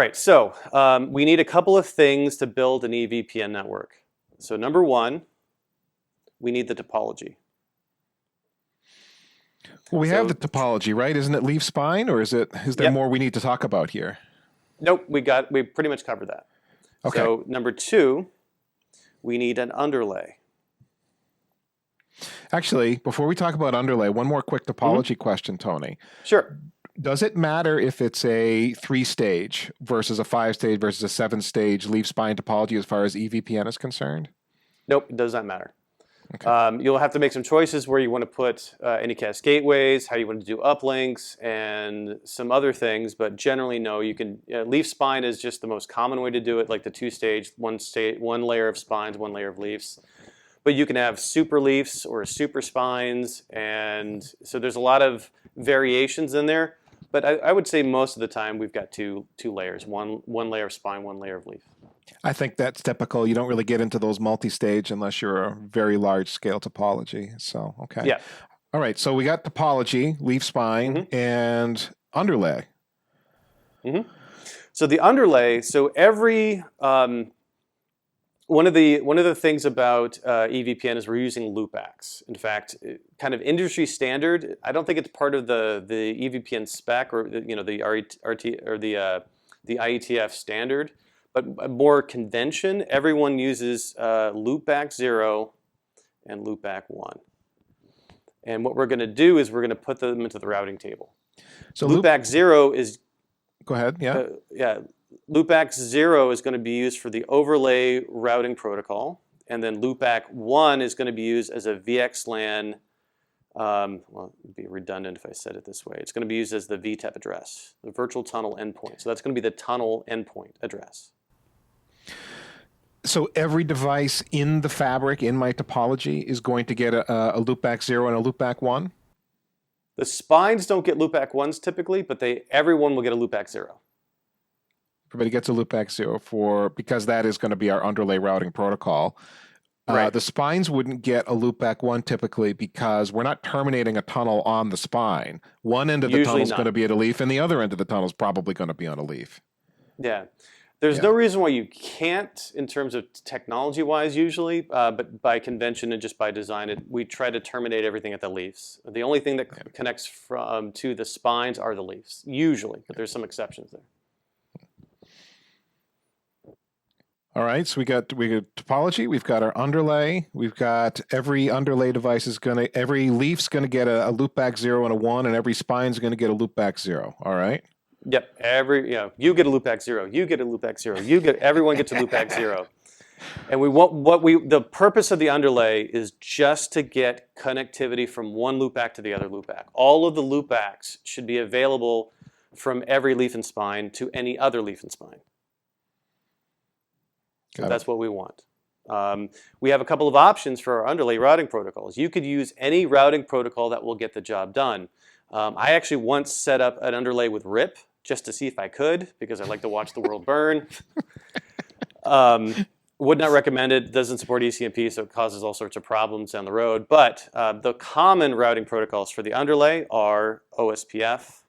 right, so we need a couple of things to build an EVPN network. So number one, we need the topology. Well, we have the topology, right? Isn't it leaf spine, or is there more we need to talk about here? Nope, we pretty much covered that. Okay. So number two, we need an underlay. Actually, before we talk about underlay, one more quick topology question, Tony. Sure. Does it matter if it's a 3-stage versus a 5-stage versus a 7-stage leaf spine topology as far as EVPN is concerned? Nope, it does not matter. Okay. You'll have to make some choices where you want to put anycast gateways, how you want to do uplinks, and some other things. But generally, no. You can leaf spine is just the most common way to do it, like the 2-stage, one layer of spines, one layer of leafs. But you can have super leafs or super spines, and so there's a lot of variations in there. But I would say most of the time we've got two layers, one layer of spine, one layer of leaf. I think that's typical. You don't really get into those multi-stage unless you're a very large-scale topology. So, okay. Yeah. All right. So we got topology, leaf spine, and underlay. So the underlay. So every one of the things about EVPN is we're using loopbacks. In fact, kind of industry standard. I don't think it's part of the EVPN spec or the RT or the IETF standard. But more convention, everyone uses loopback 0 and loopback 1. And what we're going to do is we're going to put them into the routing table. So loopback 0 is... Go ahead, yeah. Loopback 0 is going to be used for the overlay routing protocol. And then loopback 1 is going to be used as a VXLAN... well, it'd be redundant if I said it this way. It's going to be used as the VTEP address, the virtual tunnel endpoint. So that's going to be the tunnel endpoint address. So every device in the fabric, in my topology, is going to get a loopback 0 and a loopback 1? The spines don't get loopback 1s typically, but everyone will get a loopback 0. Everybody gets a loopback 0 because that is going to be our underlay routing protocol. Right. The spines wouldn't get a loopback 1 typically because we're not terminating a tunnel on the spine. One end of the tunnel is going to be at a leaf, and the other end of the tunnel is probably going to be on a leaf. Yeah. There's no reason why you can't in terms of technology-wise usually, but by convention and just by design, we try to terminate everything at the leaves. The only thing that connects to the spines are the leaves, usually, but there's some exceptions there. All right, so we got topology, we've got our underlay, we've got every underlay device every leaf's gonna get a loopback 0 and a 1, and every spine's gonna get a loopback 0. All right. Yep. You get a loopback 0, you get a loopback 0, everyone gets a loopback 0. And the purpose of the underlay is just to get connectivity from one loopback to the other loopback. All of the loopbacks should be available from every leaf and spine to any other leaf and spine. So that's what we want. We have a couple of options for our underlay routing protocols. You could use any routing protocol that will get the job done. I actually once set up an underlay with RIP just to see if I could, because I like to watch the world burn. Would not recommend it. Doesn't support ECMP, so it causes all sorts of problems down the road. But the common routing protocols for the underlay are OSPF,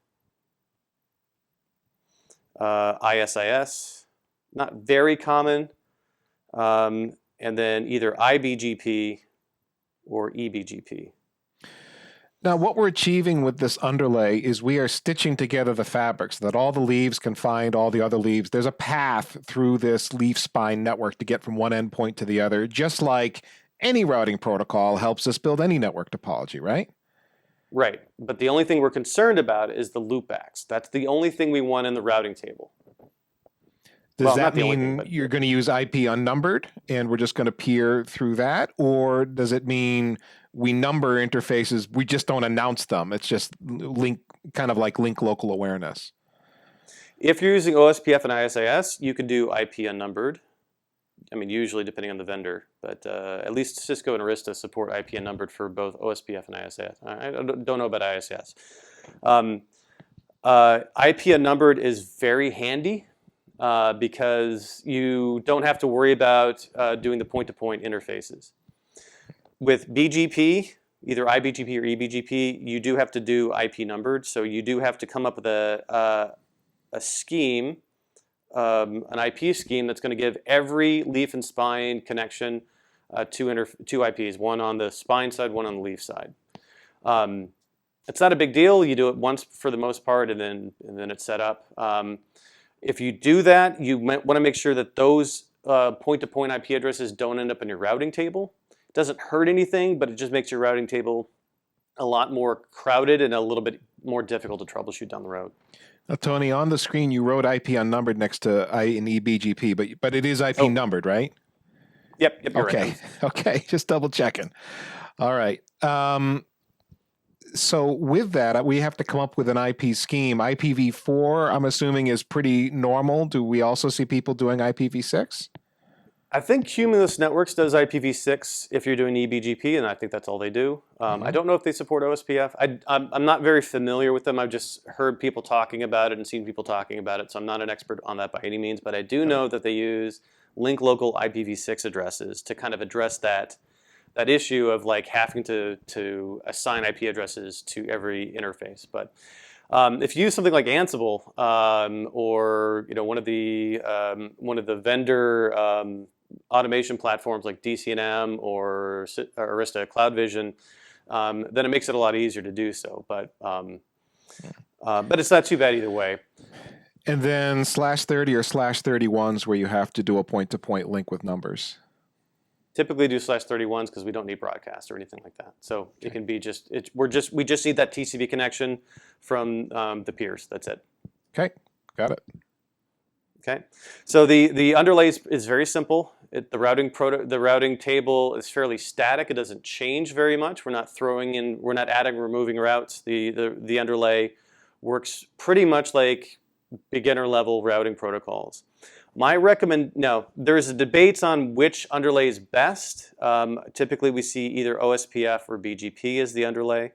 ISIS, not very common, and then either IBGP or EBGP. Now, what we're achieving with this underlay is we are stitching together the fabric so that all the leaves can find all the other leaves. There's a path through this leaf spine network to get from one endpoint to the other, just like any routing protocol helps us build any network topology, right? Right, but the only thing we're concerned about is the loopbacks. That's the only thing we want in the routing table. Does that mean you're going to use IP unnumbered and we're just going to peer through that? Or does it mean we number interfaces, we just don't announce them? It's just kind of like link local awareness. If you're using OSPF and ISIS, you can do IP unnumbered. I mean, usually depending on the vendor, but at least Cisco and Arista support IP unnumbered for both OSPF and ISIS. I don't know about ISIS. IP unnumbered is very handy. Because you don't have to worry about doing the point-to-point interfaces. With BGP, either IBGP or EBGP, you do have to do IP numbered, so you do have to come up with a scheme an IP scheme that's going to give every leaf and spine connection two IPs, one on the spine side, one on the leaf side. It's not a big deal. You do it once for the most part, and then it's set up. If you do that, you want to make sure that those point-to-point IP addresses don't end up in your routing table. It doesn't hurt anything, but it just makes your routing table a lot more crowded and a little bit more difficult to troubleshoot down the road. Now, Tony, on the screen you wrote IP unnumbered next to in EBGP, but it is IP numbered, right? Yep, you're okay. right. Okay, just double checking. All right. So with that, we have to come up with an IP scheme. IPv4, I'm assuming, is pretty normal. Do we also see people doing IPv6? I think Cumulus Networks does IPv6 if you're doing eBGP, and I think that's all they do. I don't know if they support OSPF. I'm not very familiar with them. I've just heard people talking about it and seen people talking about it, so I'm not an expert on that by any means. But I do know that they use link local IPv6 addresses to kind of address that issue of like having to assign IP addresses to every interface. But if you use something like Ansible or one of the vendor automation platforms like DCNM or Arista CloudVision, then it makes it a lot easier to do so. But it's not too bad either way. And then /30 or /31s where you have to do a point-to-point link with numbers. Typically do /31s because we don't need broadcast or anything like that. So okay. It can be we just need that TCP connection from the peers. That's it. Okay, got it. Okay, so the Underlays is very simple. The routing table is fairly static. It doesn't change very much. We're not adding or removing routes. The Underlay works pretty much like beginner level routing protocols. There's debates on which underlay is best. Typically we see either OSPF or BGP as the underlay.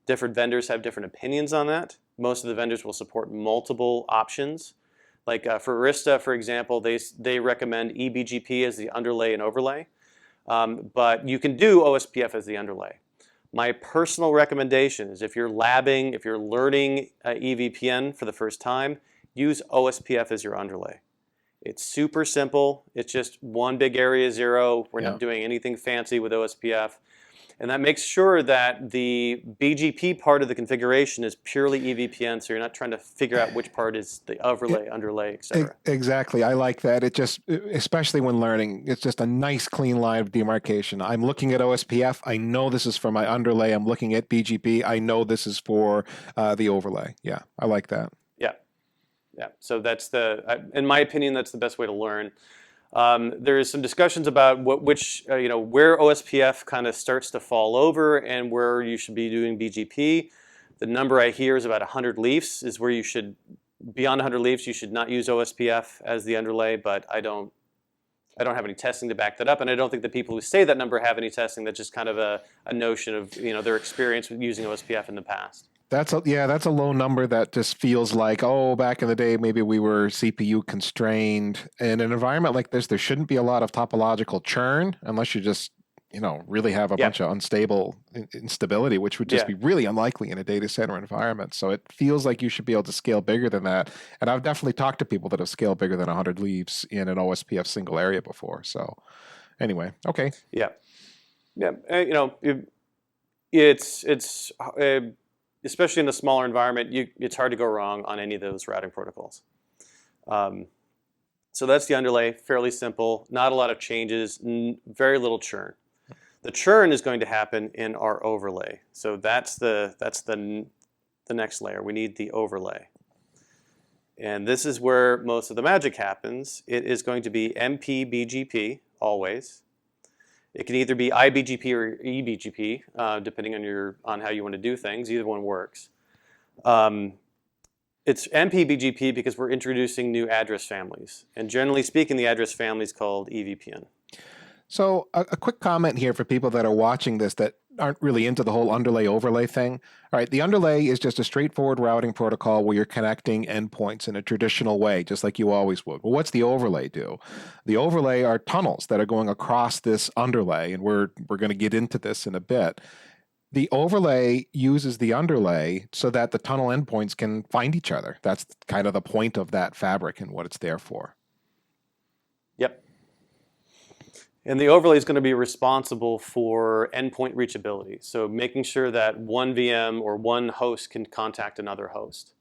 Different vendors have different opinions on that. Most of the vendors will support multiple options. Like for Arista, for example, they recommend eBGP as the underlay and overlay. But you can do OSPF as the underlay. My personal recommendation is if you're learning EVPN for the first time, use OSPF as your underlay. It's super simple. It's just one big area 0. We're not doing anything fancy with OSPF. And that makes sure that the BGP part of the configuration is purely EVPN, so you're not trying to figure out which part is the overlay, underlay, etc. Exactly. I like that. It just, especially when learning, it's just a nice clean line of demarcation. I'm looking at OSPF. I know this is for my underlay. I'm looking at BGP. I know this is for the overlay. Yeah, I like that. Yeah, so that's in my opinion, that's the best way to learn. There's some discussions about where OSPF kind of starts to fall over and where you should be doing BGP. The number I hear is about 100 leafs is where you should, beyond 100 leafs, you should not use OSPF as the underlay, but I don't have any testing to back that up, and I don't think the people who say that number have any testing. That's just kind of a notion of their experience with using OSPF in the past. That's a low number that just feels like, oh, back in the day, maybe we were CPU constrained. In an environment like this, there shouldn't be a lot of topological churn unless you just, really have a bunch of unstable instability, which would just be really unlikely in a data center environment. So it feels like you should be able to scale bigger than that. And I've definitely talked to people that have scaled bigger than 100 leaves in an OSPF single area before. So anyway, okay. Yeah. It's especially in a smaller environment, it's hard to go wrong on any of those routing protocols. So that's the underlay, fairly simple, not a lot of changes, very little churn. The churn is going to happen in our overlay. So that's the next layer. We need the overlay. And this is where most of the magic happens. It is going to be MPBGP always. It can either be IBGP or eBGP, depending on how you want to do things. Either one works. It's MPBGP because we're introducing new address families. And generally speaking, the address family is called EVPN. So a quick comment here for people that are watching this that aren't really into the whole underlay overlay thing. All right, the underlay is just a straightforward routing protocol where you're connecting endpoints in a traditional way, just like you always would. Well, what's the overlay do? The overlay are tunnels that are going across this underlay, and we're going to get into this in a bit. The overlay uses the underlay so that the tunnel endpoints can find each other. That's kind of the point of that fabric and what it's there for. Yep. And the overlay is going to be responsible for endpoint reachability. So making sure that one VM or one host can contact another host.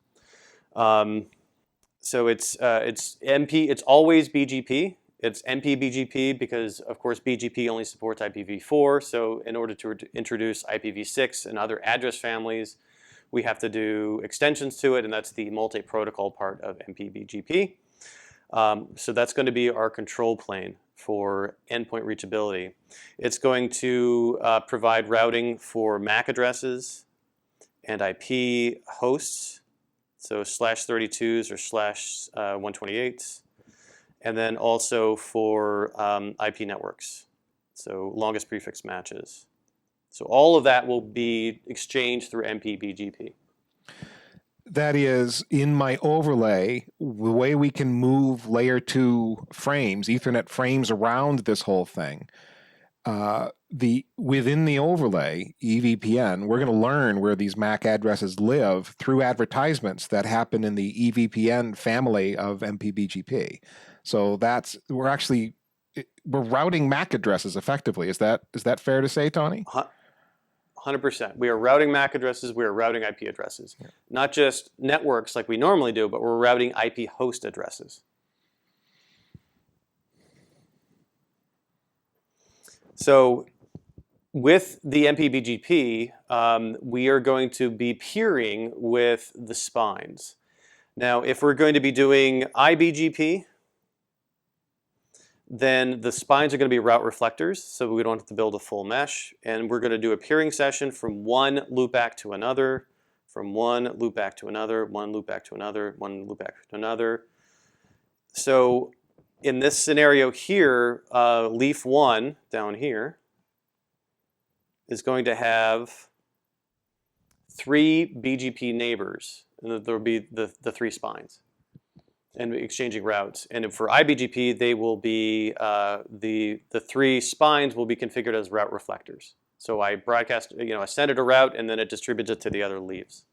So it's always BGP. It's MP-BGP because, of course, BGP only supports IPv4. So in order to introduce IPv6 and other address families, we have to do extensions to it, and that's the multi-protocol part of MP-BGP. So that's going to be our control plane for endpoint reachability. It's going to provide routing for MAC addresses and IP hosts, so /32s or /128s. And then also for IP networks, so longest prefix matches. So all of that will be exchanged through MP-BGP. That is, in my overlay, the way we can move layer 2 frames, Ethernet frames around this whole thing, within the overlay, EVPN, we're going to learn where these MAC addresses live through advertisements that happen in the EVPN family of MP-BGP. So we're routing MAC addresses effectively. Is that fair to say, Tony? 100%. We are routing MAC addresses. We are routing IP addresses. Yeah. Not just networks like we normally do, but we're routing IP host addresses. So with the MP-BGP, we are going to be peering with the spines. Now, if we're going to be doing IBGP, then the spines are going to be route reflectors, so we don't have to build a full mesh. And we're going to do a peering session from one loopback to another, from one loopback to another, one loopback to another, one loopback to another. So in this scenario here, leaf 1 down here is going to have 3 BGP neighbors, and there will be the 3 spines, and exchanging routes. And for IBGP, they will be the 3 spines will be configured as route reflectors. So I broadcast, I send it a route, and then it distributes it to the other leaves.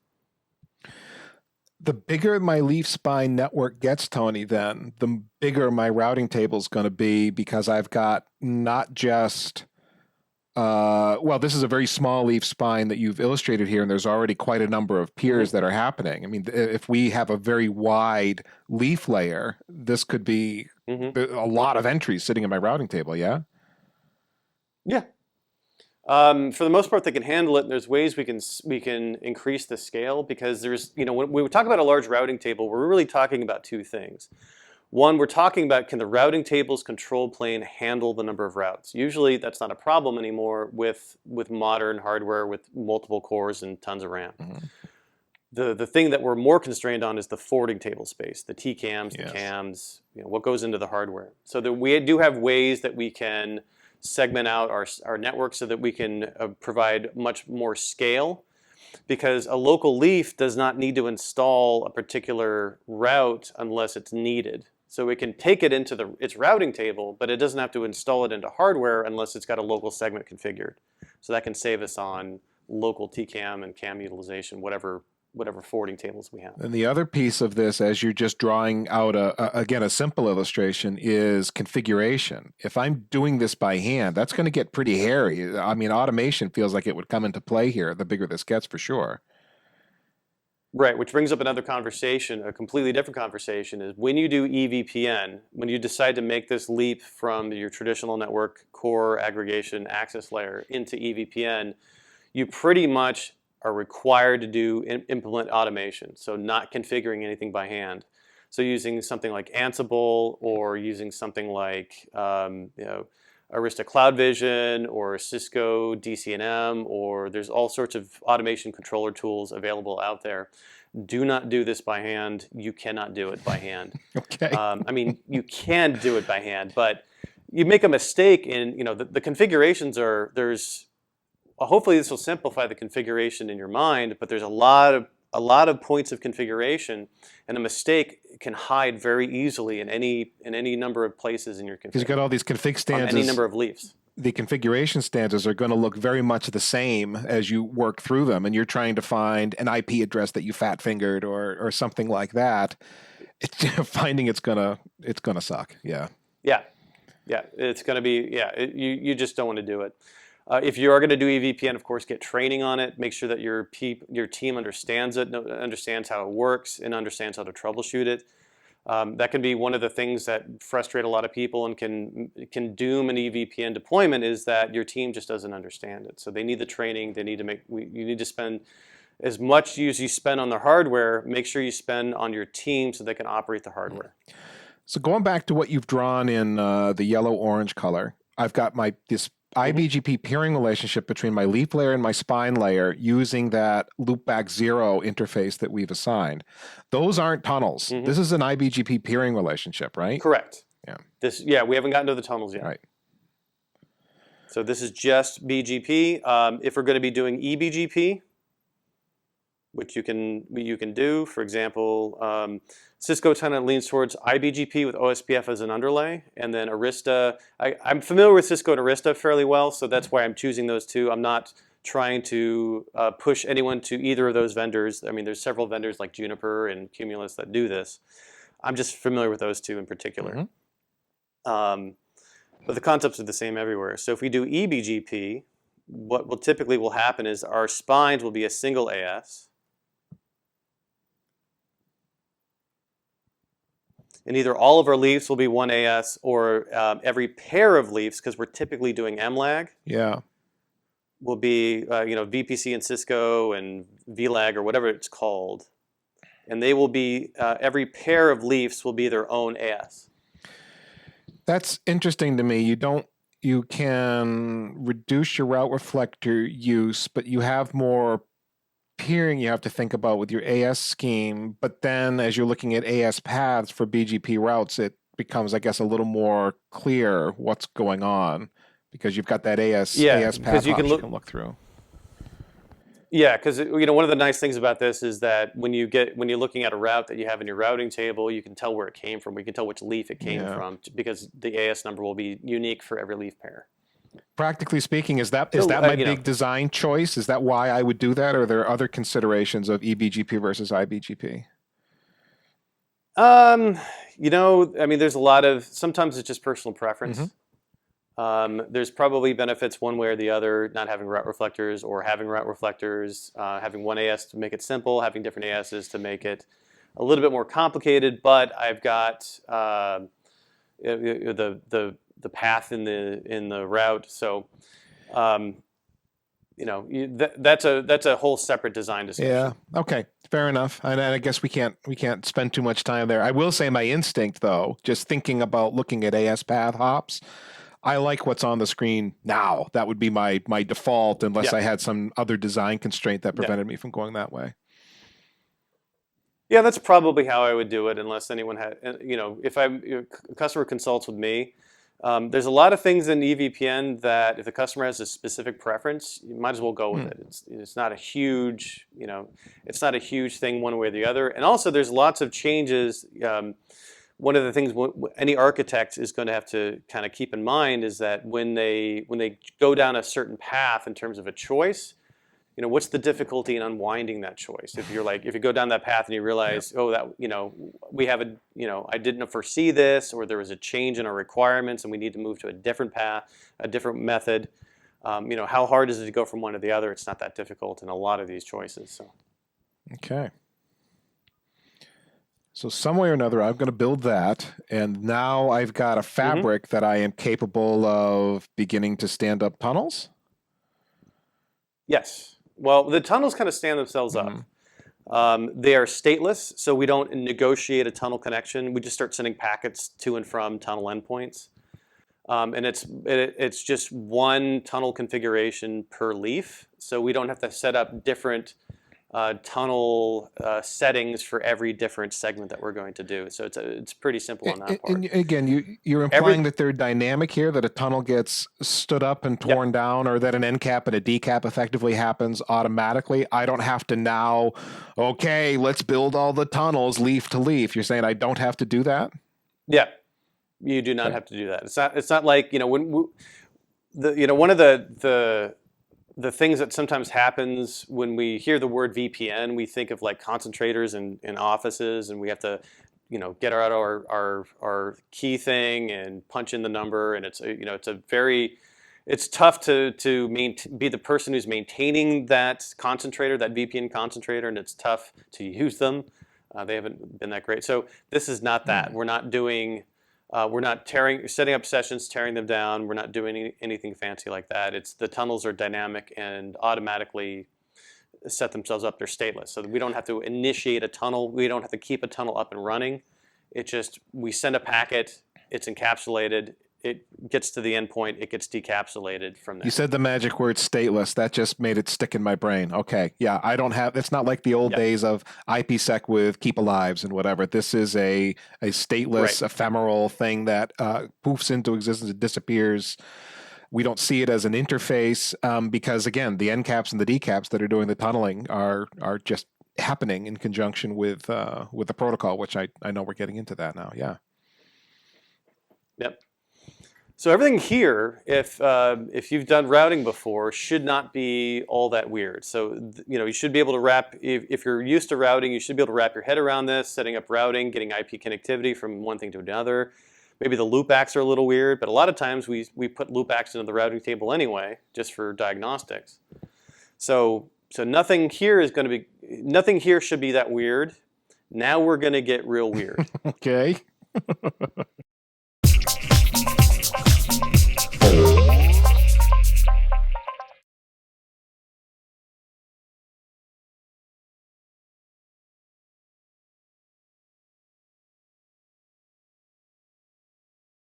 The bigger my leaf spine network gets, Tony, then the bigger my routing table is going to be, because I've got not just this is a very small leaf spine that you've illustrated here, and there's already quite a number of peers that are happening. I mean, if we have a very wide leaf layer, this could be a lot of entries sitting in my routing table, yeah? Yeah. For the most part, they can handle it, and there's ways we can increase the scale, because there's, when we talk about a large routing table, we're really talking about 2 things. One, we're talking about, can the routing table's control plane handle the number of routes? Usually that's not a problem anymore with modern hardware with multiple cores and tons of RAM. The thing that we're more constrained on is the forwarding table space, the TCAMs, the CAMs, what goes into the hardware. So that we do have ways that we can segment out our network so that we can provide much more scale, because a local leaf does not need to install a particular route unless it's needed. So it can take it into its routing table, but it doesn't have to install it into hardware unless it's got a local segment configured. So that can save us on local TCAM and CAM utilization, whatever forwarding tables we have. And the other piece of this, as you're just drawing out again a simple illustration, is configuration. If I'm doing this by hand, that's going to get pretty hairy. I mean, automation feels like it would come into play here the bigger this gets, for sure. Right, which brings up another conversation, a completely different conversation, is when you do EVPN, when you decide to make this leap from your traditional network core aggregation access layer into EVPN, you pretty much are required to implement automation, so not configuring anything by hand. So using something like Ansible, or using something like Arista Cloud Vision, or Cisco DCNM, or there's all sorts of automation controller tools available out there. Do not do this by hand. You cannot do it by hand. Okay. I mean, you can do it by hand, but you make a mistake in, the configurations hopefully this will simplify the configuration in your mind, but there's a lot of points of configuration, and a mistake can hide very easily in any number of places in your configuration. Because you've got all these config stanzas. On any number of leaves. the configuration standards are going to look very much the same as you work through them, and you're trying to find an IP address that you fat fingered or something like that. Finding it's gonna suck. Yeah. Yeah. Yeah. It's going to be, yeah, you just don't want to do it. If you are going to do EVPN, of course, get training on it. Make sure that your team understands it, understands how it works, and understands how to troubleshoot it. That can be one of the things that frustrate a lot of people and can doom an EVPN deployment, is that your team just doesn't understand it. So they need the training. They need to you need to spend as much as you spend on the hardware. Make sure you spend on your team so they can operate the hardware. So going back to what you've drawn in the yellow-orange color, I've got this IBGP peering relationship between my leaf layer and my spine layer using that loopback 0 interface that we've assigned. Those aren't tunnels. This is an IBGP peering relationship, right? Correct. Yeah. We haven't gotten to the tunnels yet. Right. So this is just BGP. If we're going to be doing eBGP, which you can do, for example, Cisco tenant leans towards iBGP with OSPF as an underlay, and then Arista. I'm familiar with Cisco and Arista fairly well, so that's why I'm choosing those two. I'm not trying to push anyone to either of those vendors. I mean, there's several vendors like Juniper and Cumulus that do this. I'm just familiar with those two in particular. But the concepts are the same everywhere. So if we do eBGP, what will typically happen is our spines will be a single AS. And either all of our leafs will be one AS, or every pair of leafs, because we're typically doing MLAG. Yeah. Will be VPC and Cisco and VLAG or whatever it's called, and they will be every pair of leafs will be their own AS. That's interesting to me. You can reduce your route reflector use, but you have more peering you have to think about with your AS scheme. But then as you're looking at AS paths for BGP routes, it becomes, I guess, a little more clear what's going on, because you've got that AS path you can look through. Yeah, because one of the nice things about this is that when you're looking at a route that you have in your routing table, you can tell where it came from. You can tell which leaf it came from, because the AS number will be unique for every leaf pair. Practically speaking, is that my big design choice? Is that why I would do that, or are there other considerations of eBGP versus iBGP? I mean, there's a lot of, sometimes it's just personal preference. There's probably benefits one way or the other, not having route reflectors or having route reflectors, having one AS to make it simple, having different ASs to make it a little bit more complicated. But I've got the path in the route, so that's a whole separate design discussion. Yeah. Okay. Fair enough. And I guess we can't spend too much time there. I will say my instinct, though, just thinking about looking at AS path hops, I like what's on the screen now. That would be my default, unless I had some other design constraint that prevented me from going that way. Yeah, that's probably how I would do it, unless anyone had, if a customer consults with me. There's a lot of things in EVPN that if the customer has a specific preference, you might as well go with it. It's not a huge, it's not a huge thing one way or the other. And also, there's lots of changes. One of the things any architect is going to have to kind of keep in mind is that when they go down a certain path in terms of a choice, what's the difficulty in unwinding that choice? If you go down that path and you realize, we have I didn't foresee this, or there was a change in our requirements and we need to move to a different path, a different method. How hard is it to go from one to the other? It's not that difficult in a lot of these choices. So. Okay. So some way or another, I'm going to build that, and now I've got a fabric that I am capable of beginning to stand up tunnels? Yes. Well, the tunnels kind of stand themselves up. They are stateless, so we don't negotiate a tunnel connection. We just start sending packets to and from tunnel endpoints. And it's just one tunnel configuration per leaf, so we don't have to set up different tunnel settings for every different segment that we're going to do. So it's pretty simple on that part. And again, you're implying that they're dynamic here, that a tunnel gets stood up and torn down, or that an end cap and a D cap effectively happens automatically. I don't have to now, okay, let's build all the tunnels leaf to leaf. You're saying I don't have to do that? Yeah, you do not have to do that. It's not like, one of the things that sometimes happens when we hear the word VPN, we think of like concentrators in offices, and we have to, get out our key thing and punch in the number, and it's tough to be the person who's maintaining that concentrator, that VPN concentrator, and it's tough to use them. They haven't been that great. So this is not that. We're not doing. We're not setting up sessions, tearing them down. We're not doing anything fancy like that. It's the tunnels are dynamic and automatically set themselves up. They're stateless, so that we don't have to initiate a tunnel. We don't have to keep a tunnel up and running. It just, we send a packet. It's encapsulated. It gets to the endpoint. It gets decapsulated from there. You said the magic word stateless. That just made it stick in my brain. Okay. Yeah, I don't have, it's not like the old days of IPsec with keep alives and whatever. This is a stateless, ephemeral thing that poofs into existence. It disappears. We don't see it as an interface because, again, the NCAPs and the DCAPs that are doing the tunneling are just happening in conjunction with the protocol, which I know we're getting into that now. Yeah. Yep. So everything here, if you've done routing before, should not be all that weird. So you should be able to wrap, if you're used to routing, you should be able to wrap your head around this, setting up routing, getting IP connectivity from one thing to another. Maybe the loopbacks are a little weird, but a lot of times we put loopbacks into the routing table anyway, just for diagnostics. So nothing here should be that weird. Now we're going to get real weird. Okay.